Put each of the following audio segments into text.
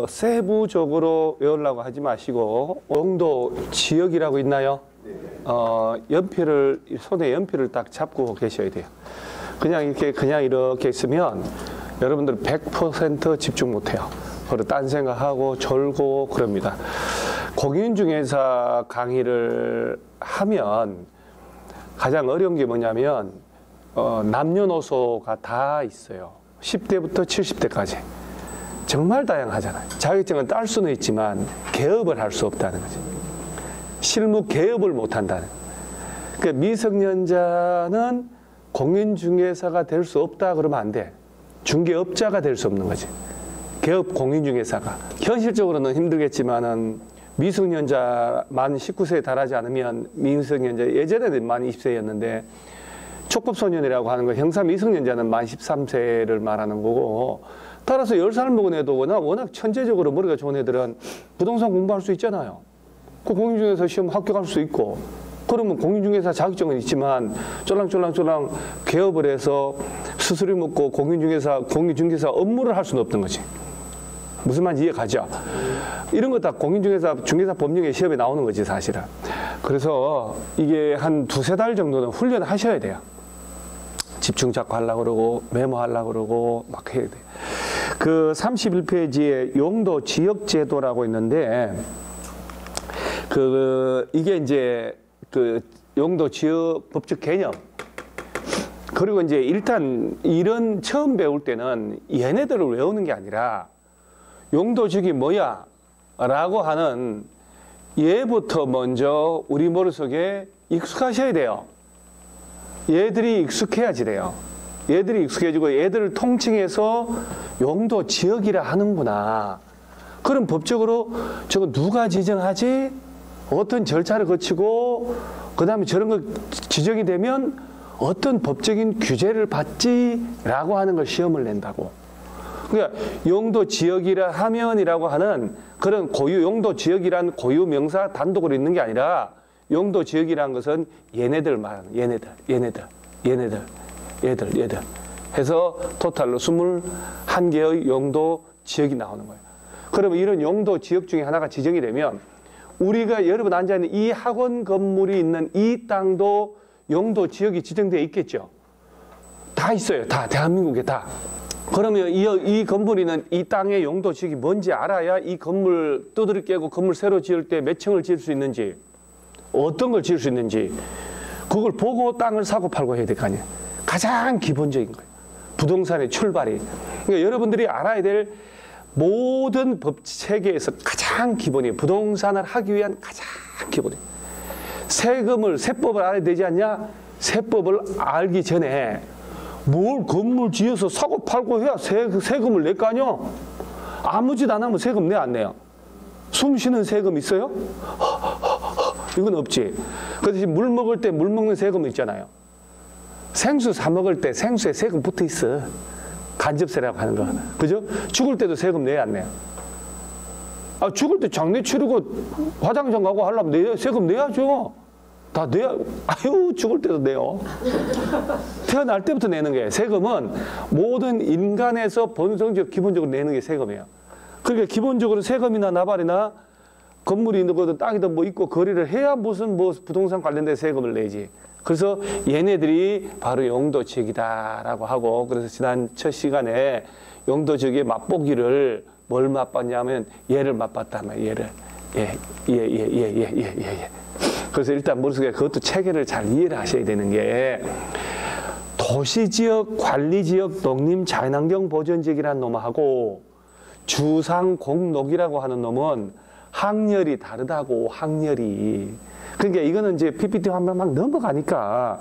세부적으로 외우려고 하지 마시고 용도 지역이라고 있나요? 연필을 손에 연필을 딱 잡고 계셔야 돼요. 그냥 이렇게 있으면 여러분들 100% 집중 못해요. 그리고 딴 생각하고 졸고 그럽니다. 공인중개사 강의를 하면 가장 어려운 게 뭐냐면 남녀노소가 다 있어요. 10대부터 70대까지. 정말 다양하잖아요. 자격증은 딸 수는 있지만 개업을 할 수 없다는 거죠. 실무 개업을 못 한다는. 그러니까 미성년자는 공인중개사가 될 수 없다 그러면 안 돼. 중개업자가 될 수 없는 거지. 개업 공인중개사가. 현실적으로는 힘들겠지만은 미성년자 만 19세에 달하지 않으면 미성년자, 예전에는 만 20세였는데 촉법소년이라고 하는 거 형사 미성년자는 만 13세를 말하는 거고, 따라서 10살 먹은 애도 워낙 천재적으로 머리가 좋은 애들은 부동산 공부할 수 있잖아요. 그 공인중개사 시험 합격할 수 있고, 그러면 공인중개사 자격증은 있지만 쫄랑쫄랑 개업을 해서 수수료 먹고 공인중개사 업무를 할 수는 없는 거지. 무슨 말인지 이해 가죠? 이런 거 다 중개사 법령의 시험에 나오는 거지, 사실은. 그래서 이게 한 2-3달 정도는 훈련을 하셔야 돼요. 집중 잡고 하려고 그러고, 메모하려고 그러고, 막 해야 돼. 그 31페이지에 용도 지역 제도라고 있는데, 이게 이제 용도 지역 법적 개념. 그리고 이제 일단 이런 처음 배울 때는 얘네들을 외우는 게 아니라 용도 지역이 뭐야? 라고 하는 얘부터 먼저 우리 머릿속에 익숙하셔야 돼요. 얘들이 익숙해야지 돼요. 얘들이 익숙해지고 얘들을 통칭해서 용도 지역이라 하는구나. 그럼 법적으로 저거 누가 지정하지? 어떤 절차를 거치고 그 다음에 저런 거 지정이 되면 어떤 법적인 규제를 받지라고 하는 걸 시험을 낸다고. 그러니까 용도 지역이라 하면이라고 하는 그런 용도 지역이란 고유 명사 단독으로 있는 게 아니라 용도 지역이라는 것은 얘네들 말하는 얘네들 해서 토탈로 21개의 용도 지역이 나오는 거예요. 그러면 이런 용도 지역 중에 하나가 지정이 되면 우리가 여러분 앉아있는 이 학원 건물이 있는 이 땅도 용도 지역이 지정되어 있겠죠. 다 있어요. 다 대한민국에 다. 그러면 이 건물이 있는 이 땅의 용도 지역이 뭔지 알아야 이 건물 두드려 깨고 건물 새로 지을 때 몇 층을 지을 수 있는지, 어떤 걸 지을 수 있는지 그걸 보고 땅을 사고 팔고 해야 될 거 아니에요. 가장 기본적인 거예요. 부동산의 출발이. 그러니까 여러분들이 알아야 될 모든 법 체계에서 가장 기본이에요. 부동산을 하기 위한 가장 기본이에요. 세법을 알아야 되지 않냐? 세법을 알기 전에 뭘 건물 지어서 사고 팔고 해야 세금을 낼 거 아니야? 아무 짓 안 하면 세금 내 안 내요? 숨 쉬는 세금 있어요? 이건 없지. 그 대신 물 먹을 때 물 먹는 세금 있잖아요. 생수 사 먹을 때 생수에 세금 붙어 있어. 간접세라고 하는 거. 그죠? 죽을 때도 세금 내야 안 내요? 죽을 때 장례 치르고 화장장 가고 하려면 세금 내야죠. 다 내야, 죽을 때도 내요. 태어날 때부터 내는 거예요. 세금은 모든 인간에서 본성적, 기본적으로 내는 게 세금이에요. 그러니까 기본적으로 세금이나 나발이나 건물이 있는 것도 땅이든 뭐 있고 거래를 해야 무슨 부동산 관련된 세금을 내지. 그래서 얘네들이 바로 용도 지역이다라고 하고, 그래서 지난 첫 시간에 용도 지역의 맛보기를 뭘 맛봤냐면 얘를 맛봤다면 얘를. 그래서 일단 머릿속에 그것도 체계를 잘 이해를 하셔야 되는 게, 도시지역, 관리지역, 농림, 자연환경 보전지역이라는 놈하고 주상공록이라고 하는 놈은 학렬이 다르다고, 학렬이. 그러니까 이거는 이제 PPT 화면 막 넘어가니까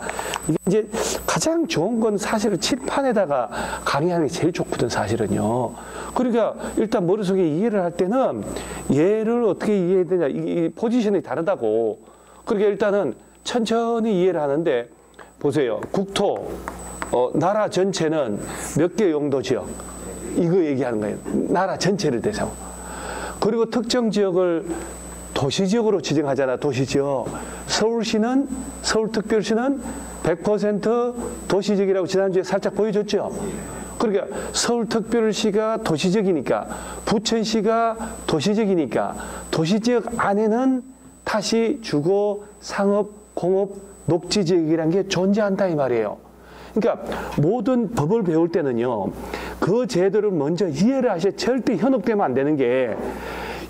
이게 이제 가장 좋은 건 사실은 칠판에다가 강의하는 게 제일 좋거든, 사실은요. 그러니까 일단 머릿속에 이해를 할 때는 얘를 어떻게 이해해야 되냐, 이 포지션이 다르다고. 그러니까 일단은 천천히 이해를 하는데, 보세요. 국토, 나라 전체는 몇 개 용도 지역? 이거 얘기하는 거예요. 나라 전체를 대상으로. 그리고 특정 지역을 도시지역으로 지정하잖아, 도시지역. 서울시는, 서울특별시는 100% 도시지역이라고 지난주에 살짝 보여줬죠. 그러니까 서울특별시가 도시적이니까, 부천시가 도시적이니까 도시지역 안에는 다시 주거, 상업, 공업, 녹지지역이라는 게 존재한다 이 말이에요. 그러니까 모든 법을 배울 때는요, 그 제도를 먼저 이해를 하셔야 절대 현혹되면 안 되는 게,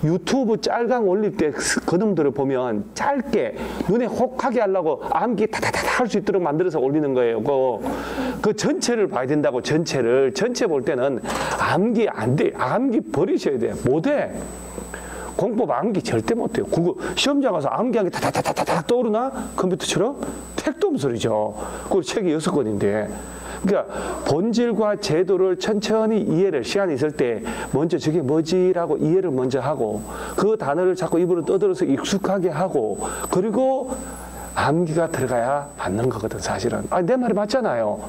유튜브 짤강 올릴 때 그놈들을 보면 짧게 눈에 혹하게 하려고 암기 타타타 할 수 있도록 만들어서 올리는 거예요. 그 전체를 봐야 된다고. 전체 볼 때는 암기 안 돼. 암기 버리셔야 돼. 못해. 공법 암기 절대 못해요. 그거 시험장 가서 암기하기 타타타타타 떠오르나? 컴퓨터처럼? 택도 없는 소리죠. 그리고 책이 6권인데. 그러니까 본질과 제도를 천천히 이해를, 시간이 있을 때 먼저 저게 뭐지라고 이해를 먼저 하고, 그 단어를 자꾸 입으로 떠들어서 익숙하게 하고, 그리고 암기가 들어가야 맞는 거거든 사실은. 아니, 내 말이 맞잖아요.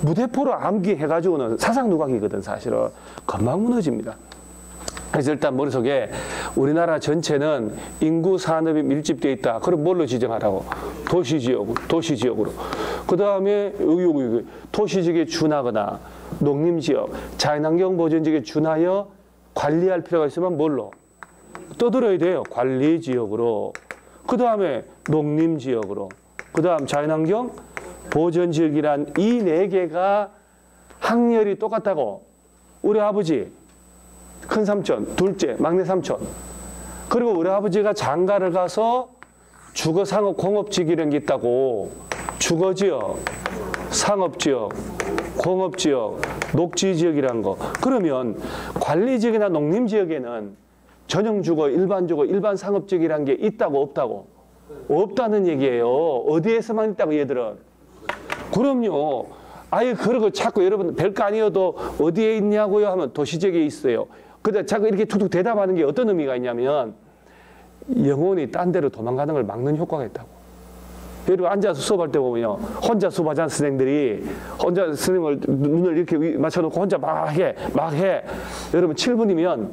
무대포로 암기해가지고는 사상누각이거든 사실은. 금방 무너집니다. 그래서 일단 머릿속에 우리나라 전체는 인구 산업이 밀집되어 있다. 그럼 뭘로 지정하라고? 도시지역으로. 그 다음에 여기 도시지역에 준하거나 농림지역, 자연환경 보전지역에 준하여 관리할 필요가 있으면 뭘로? 떠들어야 돼요. 관리지역으로. 그 다음에 농림지역으로. 그 다음 자연환경 보전지역이란 이 4개가 학렬이 똑같다고. 우리 아버지 큰 삼촌, 둘째, 막내 삼촌. 그리고 우리 아버지가 장가를 가서 주거, 상업, 공업지역 이런 게 있다고. 주거지역, 상업지역, 공업지역, 녹지지역이라는 거. 그러면 관리지역이나 농림지역에는 전용주거, 일반주거, 일반상업지역이라는 게 있다고 없다고? 없다는 얘기예요. 어디에서만 있다고 얘들은? 그럼요. 아예 그러고 자꾸 여러분 별거 아니어도 어디에 있냐고요 하면 도시지역에 있어요. 근데 자꾸 이렇게 툭툭 대답하는 게 어떤 의미가 있냐면, 영혼이 딴 데로 도망가는 걸 막는 효과가 있다고. 여러분 앉아서 수업할 때 보면요, 혼자 수업하자는 선생들이 혼자 선생님을 눈을 이렇게 맞춰놓고 혼자 막 해. 여러분 7분이면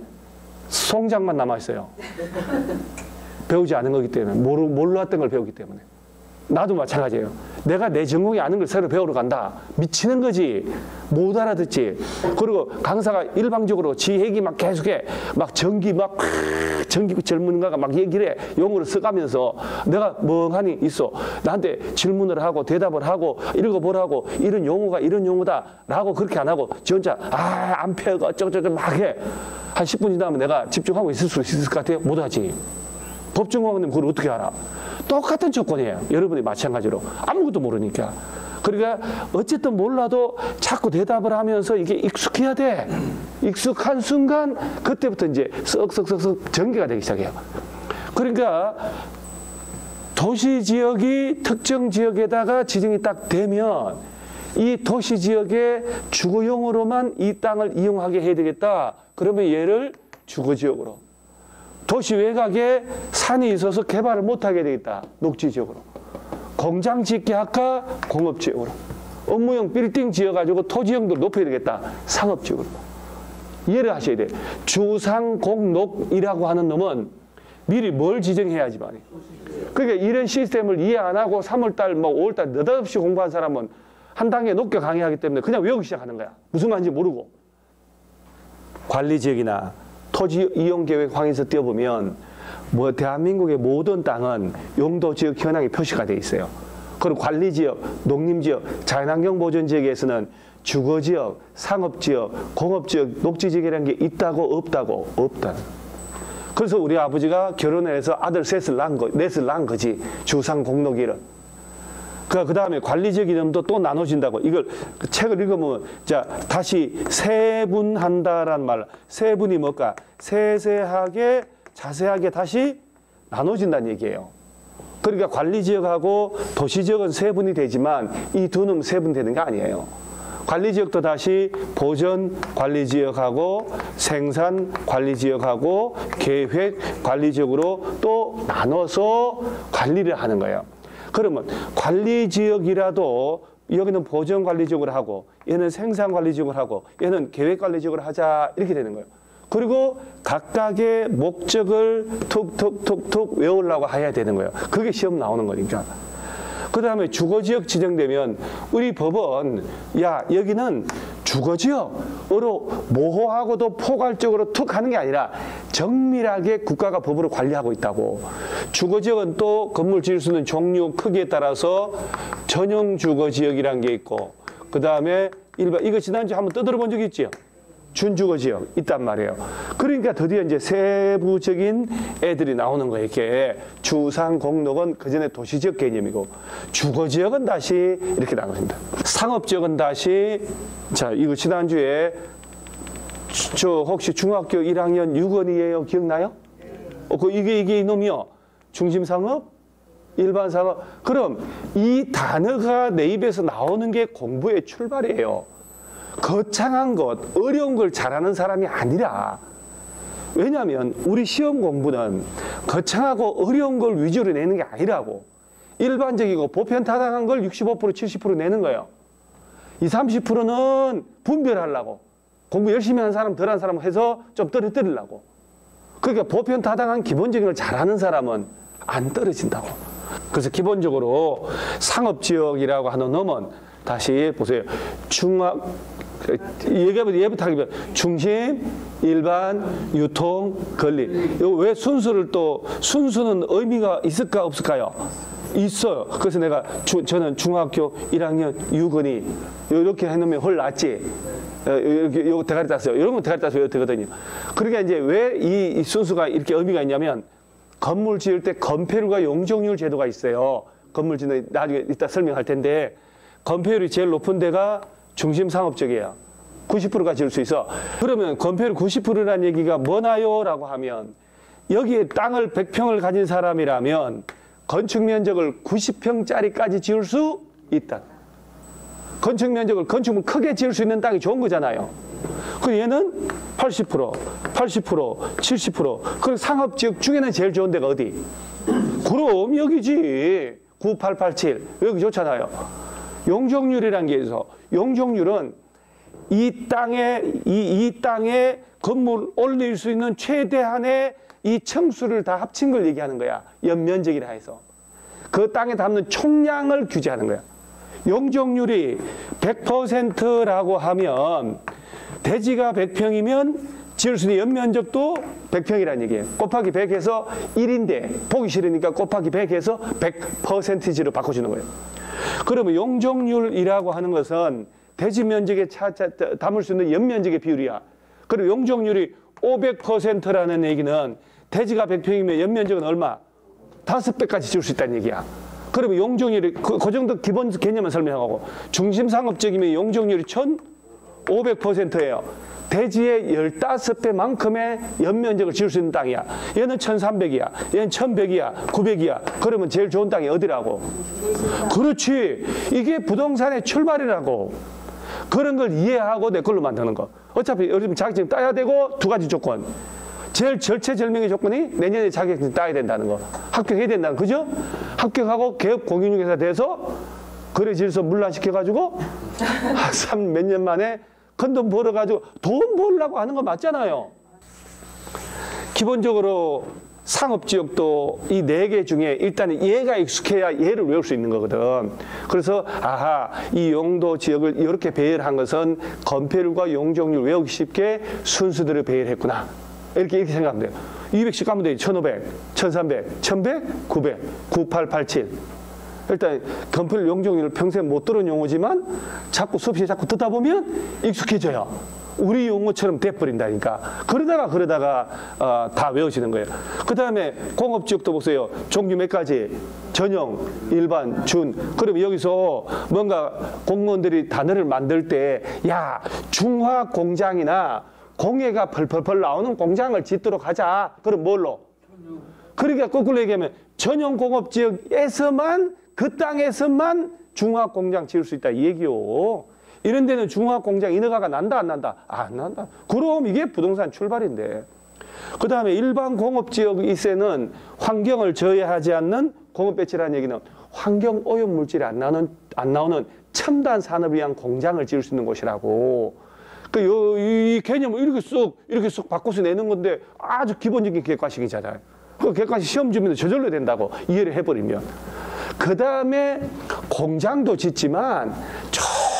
송장만 남아있어요. 배우지 않은 거기 때문에, 몰랐던 걸 배우기 때문에. 나도 마찬가지예요. 내가 내 전공이 아는 걸 새로 배우러 간다. 미치는 거지. 못 알아듣지. 그리고 강사가 일방적으로 지 얘기 막 계속해. 막 전기 전문가가 막 얘기를 해. 용어를 써가면서 내가 멍하니 있어. 나한테 질문을 하고 대답을 하고 읽어보라고. 이런 용어가 이런 용어다. 라고 그렇게 안 하고 지 혼자 안 펴고 어쩌고저쩌고 막 해. 한 10분 지나면 내가 집중하고 있을 수 있을 것 같아요? 못 하지. 법정공학원님 그걸 어떻게 알아? 똑같은 조건이에요. 여러분이 마찬가지로. 아무것도 모르니까. 그러니까 어쨌든 몰라도 자꾸 대답을 하면서 이게 익숙해야 돼. 익숙한 순간 그때부터 이제 썩 전개가 되기 시작해요. 그러니까 도시지역이 특정 지역에다가 지정이 딱 되면 이 도시지역의 주거용으로만 이 땅을 이용하게 해야 되겠다. 그러면 얘를 주거지역으로. 도시 외곽에 산이 있어서 개발을 못하게 되겠다. 녹지지역으로. 공장 짓게 할까? 공업지역으로. 업무용 빌딩 지어가지고 토지용도 높여야 되겠다. 상업지역으로. 이해를 하셔야 돼. 주상공록이라고 하는 놈은 미리 뭘 지정해야지 말이에요. 그러니까 이런 시스템을 이해 안 하고 3월달, 5월달 느닷없이 공부한 사람은 한 단계 높게 강의하기 때문에 그냥 외우기 시작하는 거야. 무슨 말인지 모르고. 관리지역이나 토지 이용 계획 확인서 띄워보면 대한민국의 모든 땅은 용도지역 현황이 표시가 되어 있어요. 그리고 관리지역, 농림지역, 자연환경보전지역에서는 주거지역, 상업지역, 공업지역, 녹지지역이라는 게 있다고 없다고? 없다. 그래서 우리 아버지가 결혼을 해서 아들 넷을 낳은 거지. 주상공록이를. 그 다음에 관리지역 이름도 또 나눠진다고. 이걸 책을 읽으면 자 다시 세분한다라는 말. 세분이 뭘까? 세세하게 자세하게 다시 나눠진다는 얘기예요. 그러니까 관리지역하고 도시지역은 세분이 되지만 이 두 놈은 세분되는 게 아니에요. 관리지역도 다시 보전관리지역하고 생산관리지역하고 계획관리지역으로 또 나눠서 관리를 하는 거예요. 그러면 관리지역이라도 여기는 보전관리지역으로 하고 얘는 생산관리지역으로 하고 얘는 계획관리지역으로 하자 이렇게 되는 거예요. 그리고 각각의 목적을 툭툭툭툭 외우려고 해야 되는 거예요. 그게 시험 나오는 거니까. 그 다음에 주거지역 지정되면 우리 법은 야 여기는 주거지역으로 모호하고도 포괄적으로 툭 하는 게 아니라 정밀하게 국가가 법으로 관리하고 있다고. 주거지역은 또 건물 지을 수 있는 종류, 크기에 따라서 전용 주거지역이라는 게 있고, 그 다음에 일반, 이거 지난주에 한번 떠들어 본 적 있지요? 준주거지역 있단 말이에요. 그러니까 드디어 이제 세부적인 애들이 나오는 거예요. 이렇게 주상공록은 그전에 도시지역 개념이고, 주거지역은 다시 이렇게 나갑니다. 상업지역은 다시, 자, 이거 지난주에 저 혹시 중학교 1학년 6원이에요? 기억나요? 이게 이놈이요. 중심상업, 일반상업. 그럼 이 단어가 내 입에서 나오는 게 공부의 출발이에요. 거창한 것, 어려운 걸 잘하는 사람이 아니라. 왜냐하면 우리 시험 공부는 거창하고 어려운 걸 위주로 내는 게 아니라고. 일반적이고 보편타당한 걸 65%, 70% 내는 거예요. 이 30%는 분별하려고. 공부 열심히 하는 사람, 덜한 사람 해서 좀 떨어뜨리려고. 그러니까 보편타당한 기본적인 걸 잘하는 사람은 안 떨어진다고. 그래서 기본적으로 상업지역이라고 하는 놈은 다시 보세요. 예부터 하기면 중심, 일반, 유통, 건립. 이거 왜 순수를 또, 순수는 의미가 있을까 없을까요? 있어요. 그래서 내가 저는 중학교 1학년 6원이 이렇게 해놓으면 훨 낫지. 이렇게 요거 대가리 땄어요. 이런 건 대가리 따서 외워도 되거든요. 그러니까 이제 왜 이 순수가 이렇게 의미가 있냐면, 건물 지을 때 건폐율과 용적률 제도가 있어요. 건물 짓는, 나중에 이따 설명할 텐데, 건폐율이 제일 높은 데가 중심 상업지역이에요. 90%가 지을 수 있어. 그러면 건폐율 90%라는 얘기가 뭐나요? 라고 하면, 여기에 땅을 100평을 가진 사람이라면 건축 면적을 90평짜리까지 지을 수 있다. 건축 면적을, 건축물 크게 지을 수 있는 땅이 좋은 거잖아요. 그 얘는 80%, 80%, 70%. 그 상업지역 중에는 제일 좋은 데가 어디? 그럼 여기지. 9887. 여기 좋잖아요. 용적률이라는 게 있어. 용적률은 이 땅에 건물 올릴 수 있는 최대한의 이 층수를 다 합친 걸 얘기하는 거야. 연면적이라 해서. 그 땅에 담는 총량을 규제하는 거야. 용적률이 100%라고 하면 대지가 100평이면 지을 수 있는 연면적도 100평이라는 얘기예요. 곱하기 100해서 1인데 보기 싫으니까 곱하기 100해서 100%로 바꿔주는 거예요. 그러면 용적률이라고 하는 것은 대지 면적에 담을 수 있는 연면적의 비율이야. 그리고 용적률이 500%라는 얘기는 대지가 100평이면 연면적은 얼마? 5배까지 지을 수 있다는 얘기야. 그러면 용적률이 그 정도 기본 개념을 설명하고, 중심상업적이면 용적률이 1500%예요. 대지의 15배만큼의 연면적을 지을 수 있는 땅이야. 얘는 1300이야. 얘는 1100이야. 900이야. 그러면 제일 좋은 땅이 어디라고? 그렇지. 이게 부동산의 출발이라고. 그런 걸 이해하고 내 걸로 만드는 거. 어차피 요즘 자격증 따야 되고, 두 가지 조건. 제일 절체절명의 조건이 내년에 자격증 따야 된다는 거. 합격해야 된다는 거. 그죠? 합격하고 개업 공인중개사 돼서 거래질서 문란시켜가지고 몇 년 만에 큰 돈 벌어가지고 돈 벌려고 하는 거 맞잖아요. 기본적으로 상업지역도 이 4개 중에 일단은 얘가 익숙해야 얘를 외울 수 있는 거거든. 그래서 아하, 이 용도 지역을 이렇게 배열한 것은 건폐율과 용적률 외우기 쉽게 순수들을 배열했구나. 이렇게 생각하면 돼요. 200씩 가면 돼요. 1500, 1300, 1100, 900, 9887. 일단 건폐율 용적률을 평생 못 들은 용어지만 자꾸 수업시에 자꾸 듣다 보면 익숙해져요. 우리 용어처럼 돼버린다니까. 그러다가 다 외워지는 거예요. 그 다음에 공업지역도 보세요. 종류 몇 가지? 전용, 일반, 준. 그럼 여기서 뭔가 공무원들이 단어를 만들 때, 야, 중화공장이나 공해가 펄펄펄 나오는 공장을 짓도록 하자. 그럼 뭘로? 그러니까 거꾸로 얘기하면 전용 공업지역에서만, 그 땅에서만 중화공장 지을 수 있다 이 얘기요. 이런 데는 중화공장 인허가가 난다 안 난다? 안 난다. 그럼 이게 부동산 출발인데. 그 다음에 일반 공업지역 이세는 환경을 저해하지 않는 공업배치라는 얘기는 환경 오염물질이 안 나오는 첨단 산업을 위한 공장을 지을 수 있는 곳이라고. 이 개념을 이렇게 쏙 바꿔서 내는 건데 아주 기본적인 객관식이잖아요. 그 객관식 시험 주면 저절로 된다고 이해를 해버리면. 그 다음에 공장도 짓지만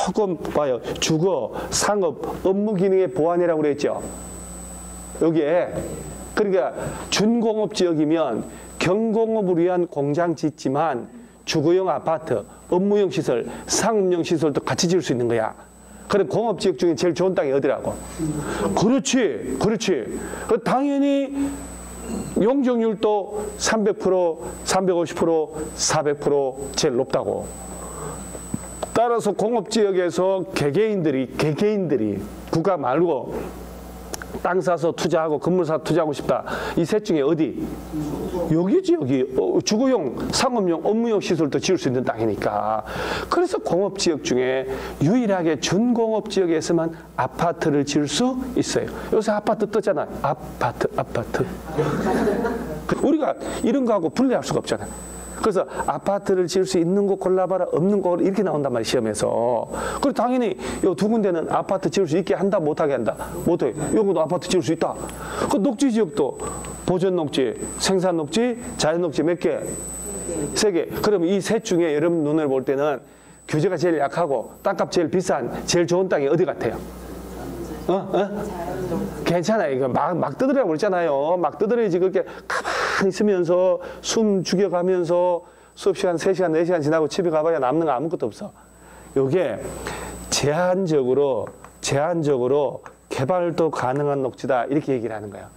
조금 봐요. 주거, 상업, 업무 기능의 보완이라고 그랬죠. 여기에 그러니까 준공업 지역이면 경공업을 위한 공장 짓지만 주거용 아파트, 업무용 시설, 상업용 시설도 같이 지을 수 있는 거야. 그럼 공업 지역 중에 제일 좋은 땅이 어디라고? 그렇지, 그렇지. 당연히 용적률도 300%, 350%, 400% 제일 높다고. 따라서 공업 지역에서 개개인들이 국가 말고 땅 사서 투자하고 건물 사서 투자하고 싶다. 이 셋 중에 어디? 여기지, 여기. 주거용, 상업용, 업무용 시설도 지을 수 있는 땅이니까. 그래서 공업지역 중에 유일하게 준공업지역에서만 아파트를 지을 수 있어요. 요새 아파트 떴잖아. 아파트. 우리가 이런 거하고 분리할 수가 없잖아. 그래서 아파트를 지을 수 있는 곳 골라봐라, 없는 곳 이렇게 나온단 말이야, 시험에서. 그리고 당연히 요 두 군데는 아파트 지을 수 있게 한다, 못하게 한다. 못해. 요것도 아파트 지을 수 있다. 그 녹지 지역도 보전 녹지, 생산 녹지, 자연 녹지 몇 개? 세 개. 그러면 이 셋 중에 여러분 눈을 볼 때는 규제가 제일 약하고 땅값 제일 비싼, 제일 좋은 땅이 어디 같아요? 괜찮아요. 이거 막 떠들으라고 그랬잖아요. 막 떠들어야지. 그렇게 가만히 있으면서 숨 죽여가면서 수업 시간 3시간, 4시간 지나고 집에 가봐야 남는 거 아무것도 없어. 요게 제한적으로 개발도 가능한 녹지다. 이렇게 얘기를 하는 거예요.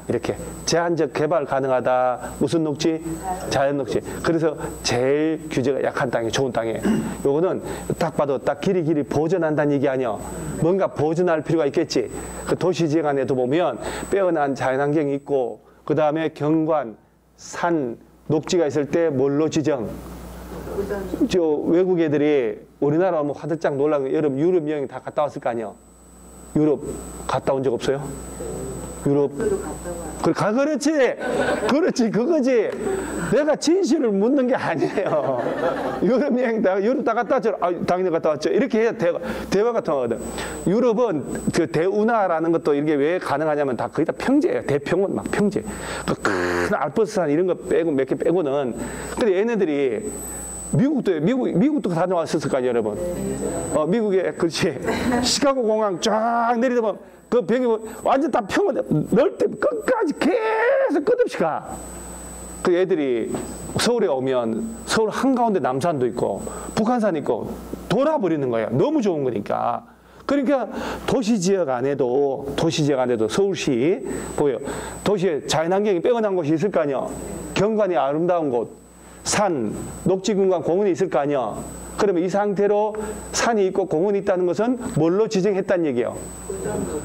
이렇게. 제한적 개발 가능하다. 무슨 녹지? 자연 녹지. 그래서 제일 규제가 약한 땅이 좋은 땅이에요. 요거는 딱 봐도 딱 길이 보존한다는 얘기 아니야. 뭔가 보존할 필요가 있겠지. 그 도시지역 안에도 보면 빼어난 자연환경이 있고, 그 다음에 경관, 산, 녹지가 있을 때 뭘로 지정? 저 외국 애들이 우리나라 오면 화들짝 놀라고 여름 유럽 여행 다 갔다 왔을 거 아니야. 유럽 갔다 온 적 없어요? 유럽. 그렇지, 그거지. 내가 진실을 묻는 게 아니에요. 유럽 여행 유럽 다 갔다 왔죠? 당연히 갔다 왔죠. 이렇게 해야 대화가 통하거든. 유럽은 그 대운하라는 것도 이게 왜 가능하냐면 다 거의 다 평지예요. 대평원 막 평지. 그 큰 알프스산 이런 거 빼고 몇 개 빼고는. 근데 얘네들이 미국도 다녀왔었을 거 아니에요, 여러분. 미국에, 그렇지. 시카고 공항 쫙 내리다 보면 그 벽이 완전 다 평원, 넓대 끝까지 계속 끝없이 가. 그 애들이 서울에 오면 서울 한가운데 남산도 있고 북한산 있고 돌아버리는 거예요. 너무 좋은 거니까. 그러니까 도시지역 안에도 서울시 보여. 도시에 자연환경이 빼어난 곳이 있을 거 아니야. 경관이 아름다운 곳, 산, 녹지공간, 공원이 있을 거 아니야. 그러면 이 상태로 산이 있고 공원이 있다는 것은 뭘로 지정했다는 얘기예요?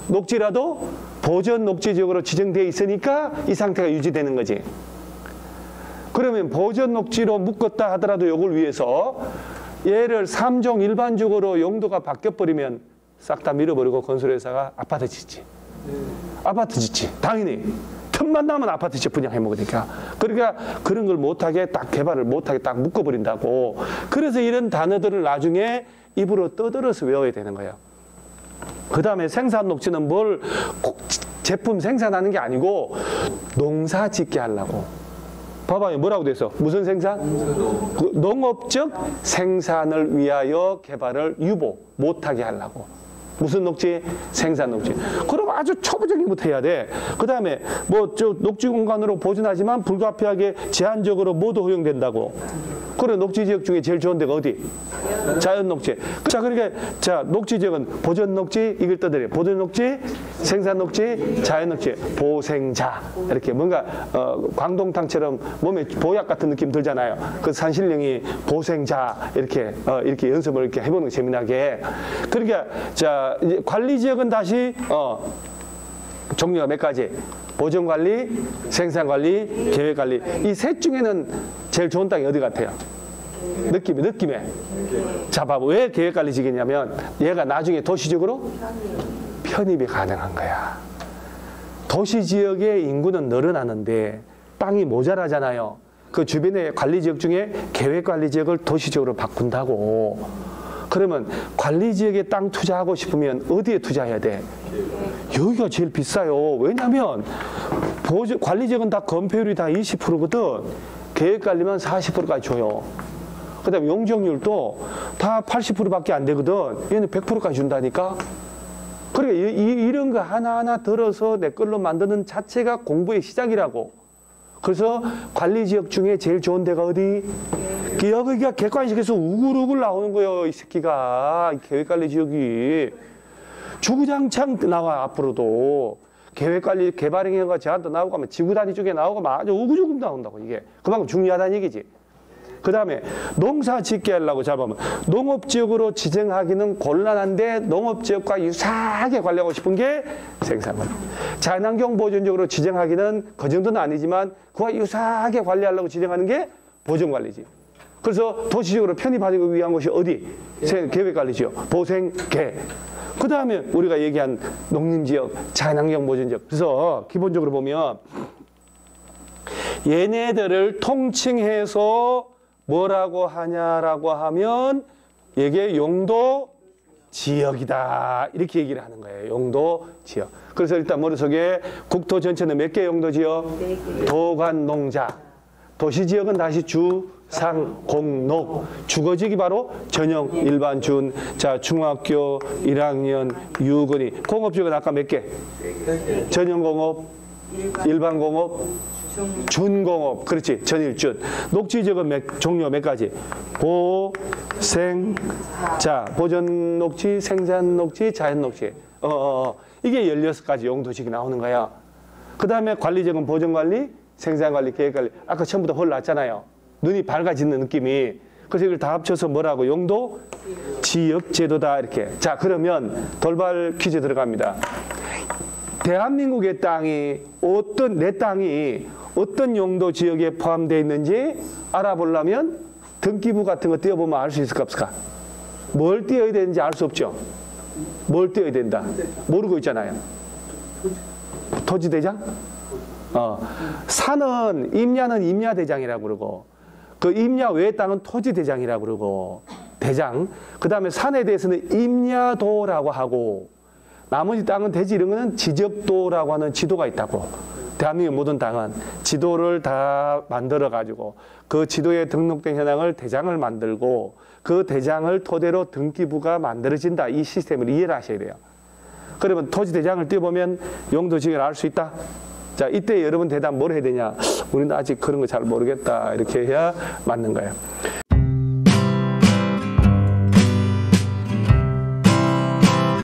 녹지라도 보전 녹지 지역으로 지정되어 있으니까 이 상태가 유지되는 거지. 그러면 보전 녹지로 묶었다 하더라도 이걸 위해서 얘를 3종 일반적으로 용도가 바뀌어버리면 싹 다 밀어버리고 건설회사가 아파트 짓지. 아파트 짓지. 당연히. 틈만 나면 아파트 집 분양해 먹으니까. 그러니까 그런 걸 못하게 딱 개발을 못하게 딱 묶어버린다고. 그래서 이런 단어들을 나중에 입으로 떠들어서 외워야 되는 거예요. 그 다음에 생산 녹지는 뭘 제품 생산하는 게 아니고 농사 짓게 하려고. 봐봐요. 뭐라고 돼 있어? 무슨 생산? 그 농업적 생산을 위하여 개발을 유보 못하게 하려고. 무슨 녹지? 생산 녹지. 그럼 아주 초보적인 것부터 해야 돼. 그 다음에 뭐 저 녹지 공간으로 보존하지만 불가피하게 제한적으로 모두 허용된다고. 그래, 녹지 지역 중에 제일 좋은 데가 어디? 자연 녹지. 자, 그러니까 자, 녹지 지역은 보전 녹지, 이걸 떠들어요. 보전 녹지, 생산 녹지, 자연 녹지, 보생자. 이렇게 뭔가 광동탕처럼 몸에 보약 같은 느낌 들잖아요. 그 산신령이 보생자 이렇게 이렇게 연습을 이렇게 해보는 거 재미나게. 그러니까 자, 이제 관리 지역은 다시 종류가 몇 가지? 보전 관리, 생산 관리, 계획 관리. 이 셋 중에는 제일 좋은 땅이 어디 같아요? 느낌에. 자, 봐봐. 왜 계획 관리 지겠냐면 얘가 나중에 도시적으로 편입이 가능한 거야. 도시 지역의 인구는 늘어나는데 땅이 모자라잖아요. 그 주변의 관리 지역 중에 계획 관리 지역을 도시적으로 바꾼다고. 그러면 관리 지역에 땅 투자하고 싶으면 어디에 투자해야 돼? 여기가 제일 비싸요. 왜냐하면 관리 지역은 다 건폐율이 다 20%거든. 계획 관리만 40%까지 줘요. 그 다음에 용적률도 다 80%밖에 안 되거든. 얘는 100%까지 준다니까. 그러니까 이런 거 하나하나 들어서 내 걸로 만드는 자체가 공부의 시작이라고. 그래서 관리지역 중에 제일 좋은 데가 어디? 여기가 객관식에서 우글우글 나오는 거예요. 이 새끼가. 계획관리지역이. 주구장창 나와 앞으로도. 계획관리 개발행위가 제한도 나오고 하면 지구단위 쪽에 나오고 막 아주 우구조금 나온다고. 이게 그만큼 중요하다는 얘기지. 그 다음에 농사 짓게 하려고 잘 보면 농업지역으로 지정하기는 곤란한데 농업지역과 유사하게 관리하고 싶은 게 생산관리. 자연환경 보존지역으로 지정하기는 그 정도는 아니지만 그와 유사하게 관리하려고 지정하는 게 보존관리지. 그래서 도시적으로 편입하기 위한 것이 어디? 계획관리지역, 보생계. 그 다음에 우리가 얘기한 농림지역, 자연환경 보존지역. 그래서 기본적으로 보면 얘네들을 통칭해서 뭐라고 하냐라고 하면 이게 용도 지역이다. 이렇게 얘기를 하는 거예요. 용도 지역. 그래서 일단 머릿속에 국토 전체는 몇 개 용도 지역? 도관, 농자. 도시지역은 다시 주, 상, 공, 녹. 주거지역이 바로 전형, 일반, 준. 자, 중학교 1학년, 유건이. 공업지역은 아까 몇 개? 전형공업, 일반공업, 준공업. 그렇지. 전일준. 녹지지역은 종류 몇 가지? 보, 생, 자, 보존 녹지, 생산 녹지, 자연 녹지. 이게 16가지 용도지역이 나오는 거야. 그 다음에 관리지역은 보존관리, 생산관리, 계획관리. 아까 처음부터 홀 났잖아요. 눈이 밝아지는 느낌이. 그래서 이걸 다 합쳐서 뭐라고? 용도 지역제도다. 이렇게. 자, 그러면 돌발 퀴즈 들어갑니다. 대한민국의 땅이 내 땅이 어떤 용도 지역에 포함되어 있는지 알아보려면 등기부 같은 거 띄워보면 알 수 있을까 없을까? 뭘 띄워야 되는지 알 수 없죠? 뭘 띄워야 된다? 모르고 있잖아요. 토지대장? 산은 임야는 임야대장이라고 그러고 그 임야 외의 땅은 토지대장이라고 그러고 대장. 그 다음에 산에 대해서는 임야도라고 하고 나머지 땅은 대지 이런 거는 지적도라고 하는 지도가 있다고. 대한민국 모든 땅은 지도를 다 만들어가지고 그 지도에 등록된 현황을 대장을 만들고 그 대장을 토대로 등기부가 만들어진다. 이 시스템을 이해를 하셔야 돼요. 그러면 토지 대장을 띄워보면 용도 지역을 알 수 있다. 자, 이때 여러분 대답 뭘 해야 되냐? 우리는 아직 그런 거 잘 모르겠다. 이렇게 해야 맞는 거예요.